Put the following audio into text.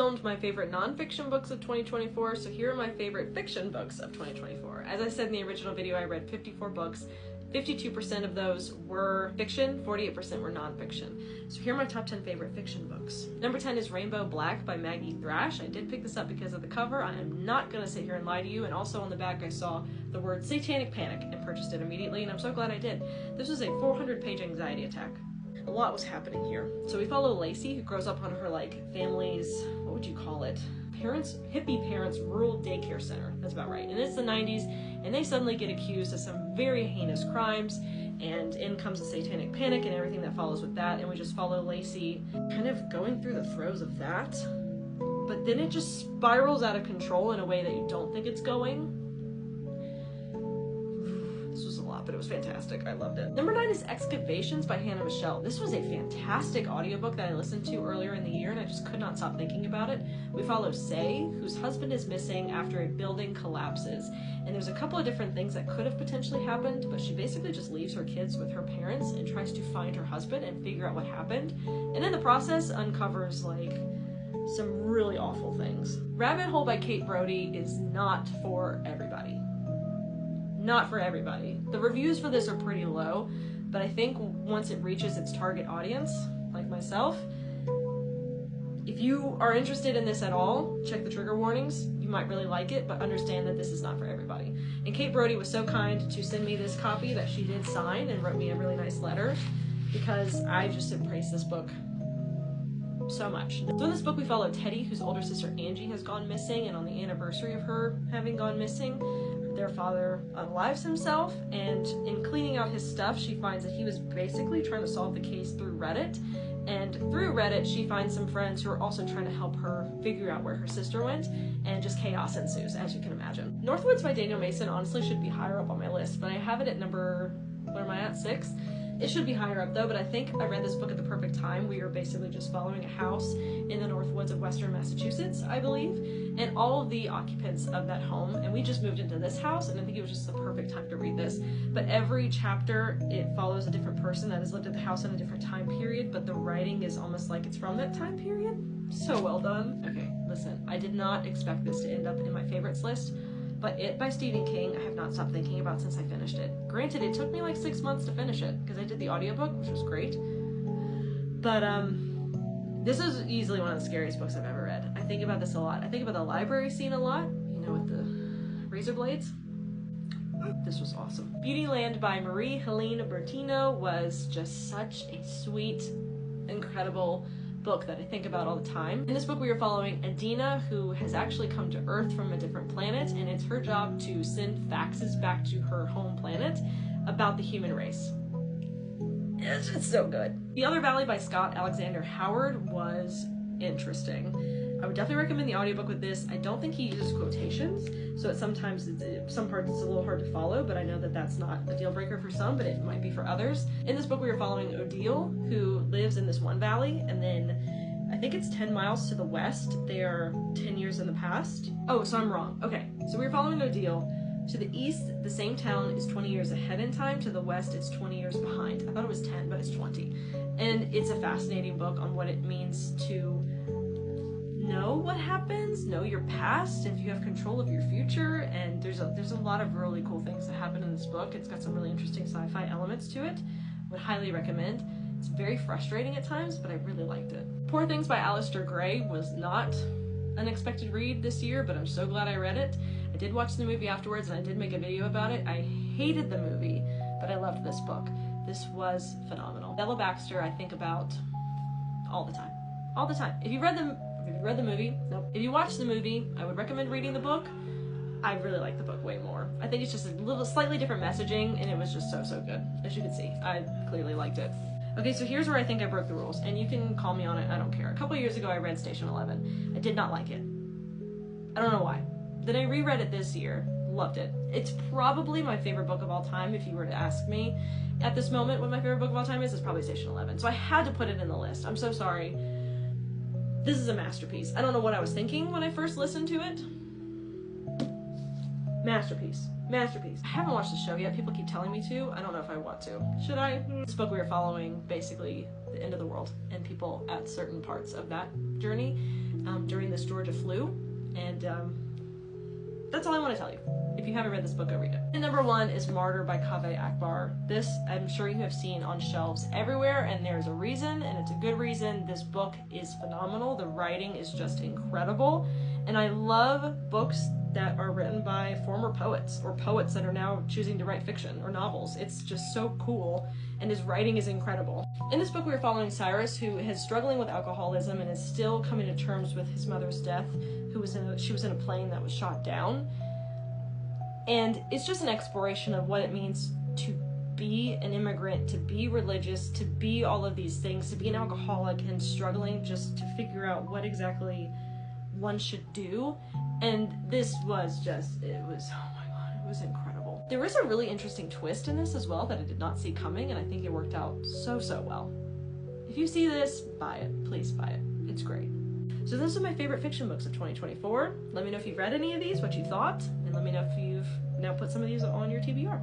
filmed my favorite nonfiction books of 2024, so here are my favorite fiction books of 2024. As I said in the original video, I read 54 books. 52% of those were fiction, 48% were nonfiction. So here are my top 10 favorite fiction books. Number 10 is Rainbow Black by Maggie Thrash. I did pick this up because of the cover. I am not gonna sit here and lie to you. And also on the back, I saw the word Satanic Panic and purchased it immediately, and I'm so glad I did. This was a 400-page anxiety attack. A lot was happening here. So we follow Lacey, who grows up on her family's, what would you call it? Hippie parents' rural daycare center. That's about right. And it's the 90s, and they suddenly get accused of some very heinous crimes, and in comes a satanic panic and everything that follows with that, and we just follow Lacey kind of going through the throes of that. But then it just spirals out of control in a way that you don't think it's going. This was a lot, but it was fantastic. I loved it. Number 9 is Excavations by Hannah Michelle. This was a fantastic audiobook that I listened to earlier in the year, and I just could not stop thinking about it. We follow Say, whose husband is missing after a building collapses. And there's a couple of different things that could have potentially happened, but she basically just leaves her kids with her parents and tries to find her husband and figure out what happened. And in the process, uncovers some really awful things. Rabbit Hole by Kate Brody is not for everybody. Not for everybody. The reviews for this are pretty low, but I think once it reaches its target audience, like myself, if you are interested in this at all, check the trigger warnings. You might really like it, but understand that this is not for everybody. And Kate Brody was so kind to send me this copy that she did sign and wrote me a really nice letter, because I just embrace this book so much. So in this book we follow Teddy, whose older sister Angie has gone missing, and on the anniversary of her having gone missing, their father unlives himself, and in cleaning out his stuff, she finds that he was basically trying to solve the case through Reddit. And through Reddit, she finds some friends who are also trying to help her figure out where her sister went, and just chaos ensues, as you can imagine. Northwoods by Daniel Mason honestly should be higher up on my list, but I have it at number, where am I at, 6? It should be higher up though, but I think I read this book at the perfect time. We are basically just following a house in the Northwoods of Western Massachusetts, I believe, and all of the occupants of that home, and we just moved into this house, and I think it was just the perfect time to read this. But every chapter, it follows a different person that has lived at the house in a different time period, but the writing is almost like it's from that time period. So well done. Okay, listen, I did not expect this to end up in my favorites list, but It by Stephen King, I have not stopped thinking about since I finished it. Granted, it took me 6 months to finish it, because I did the audiobook, which was great. But, this is easily one of the scariest books I've ever read. I think about this a lot. I think about the library scene a lot, with the razor blades. This was awesome. Beautyland by Marie Helene Bertino was just such a sweet, incredible book that I think about all the time. In this book we are following Adina, who has actually come to Earth from a different planet, and it's her job to send faxes back to her home planet about the human race. It's so good. The Other Valley by Scott Alexander Howard was interesting. I would definitely recommend the audiobook with this. I don't think he uses quotations, so some parts it's a little hard to follow, but I know that that's not a deal breaker for some, but it might be for others. In this book we are following Odile, who lives in this one valley, and then I think it's 10 miles to the west. They are 10 years in the past. Oh, so I'm wrong. Okay, so we're following Odile. To the east, the same town is 20 years ahead in time. To the west, it's 20 years behind. I thought it was 10, but it's 20. And it's a fascinating book on what it means to know what happens, know your past, if you have control of your future, and there's a lot of really cool things that happen in this book. It's got some really interesting sci-fi elements to it. Would highly recommend. It's very frustrating at times, but I really liked it. Poor Things by Aleister Gray was not an expected read this year, but I'm so glad I read it. I did watch the movie afterwards, and I did make a video about it. I hated the movie, but I loved this book. This was phenomenal. Bella Baxter I think about all the time. All the time. If you read the movie, nope. If you watched the movie, I would recommend reading the book. I really like the book way more. I think it's just a slightly different messaging, and it was just so good. As you can see, I clearly liked it. Okay, so here's where I think I broke the rules, and you can call me on it, I don't care. A couple years ago I read Station 11. I did not like it. I don't know why. Then I reread it this year, loved it. It's probably my favorite book of all time. If you were to ask me at this moment what my favorite book of all time is, it's probably Station 11. So I had to put it in the list. I'm so sorry. This is a masterpiece. I don't know what I was thinking when I first listened to it. Masterpiece. Masterpiece. I haven't watched the show yet. People keep telling me to. I don't know if I want to. Should I? This book we are following basically the end of the world and people at certain parts of that journey during the Georgia flu. And that's all I want to tell you. If you haven't read this book, go read it. And number 1 is Martyr by Kaveh Akbar. This, I'm sure you have seen on shelves everywhere, and there's a reason, and it's a good reason. This book is phenomenal. The writing is just incredible. And I love books that are written by former poets, or poets that are now choosing to write fiction or novels. It's just so cool, and his writing is incredible. In this book, we are following Cyrus, who is struggling with alcoholism and is still coming to terms with his mother's death, she was in a plane that was shot down. And it's just an exploration of what it means to be an immigrant, to be religious, to be all of these things, to be an alcoholic and struggling just to figure out what exactly one should do. And this was just, it was, oh my god, it was incredible. There is a really interesting twist in this as well that I did not see coming, and I think it worked out so well. If you see this, buy it. Please buy it. It's great. So those are my favorite fiction books of 2024. Let me know if you've read any of these, what you thought, and let me know if you've now put some of these on your TBR.